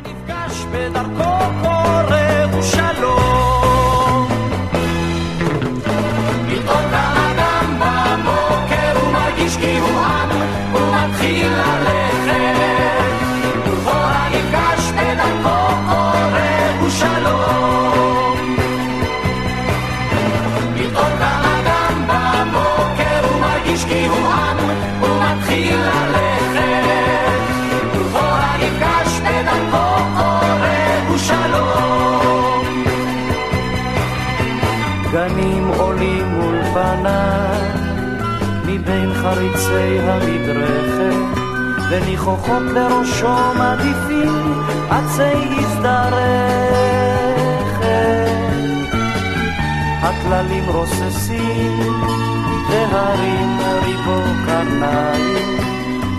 הנפגש בדרכו קורא ושלום. פתאום קם אדם בבוקר ומרגיש כי הוא עם, הוא מתחיל ללכת, ובו הנפגש בדרכו קורא ושלום. פתאום קם אדם בבוקר ומרגיש כי הוא עם, הוא מתחיל ללכת, ובו הנפגש בדרכו קורא ושלום. גנים עולים מול פניו מבין חריצי המדרכת, וניחוחות בראשו מעדיפים עצי הזדרכת. הכללים רוססים והרים ריבו קרניים,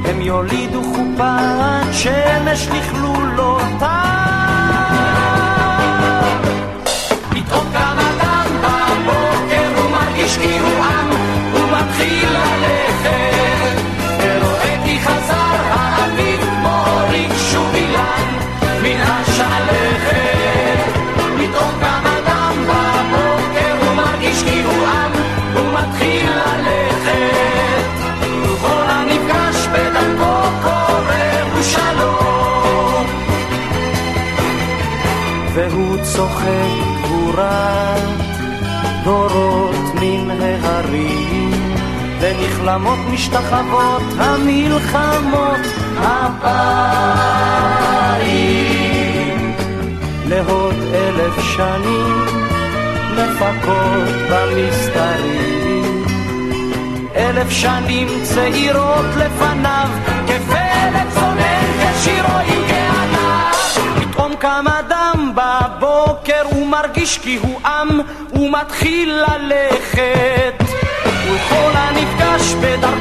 הם יולידו חופת שמש לכלולותיו. פתאום קם אדם בבוקר ומרגיש כי הוא עם, הוא מתחיל ללכת, ורואה כי חזר האביב מוריד שוב אילן מן השלכת. פתאום קם אדם בבוקר ומרגיש כי הוא עם, הוא מתחיל ללכת, וכל הנפגש בדרכו קורא ושלום. והוא צוחק גבורת דורות מן ההרים, ונכלמות משתחוות המלחמות הבאים. להוד 1000 שנים מפקות במסתרים, 1000 שנים צעירות לפניו, כפלג צונן כשירו עם כעניו. פתאום קם אדם בבוקר ומרגיש כי הוא עם, הוא מתחיל ללכת, וכל הנפגש בדרכו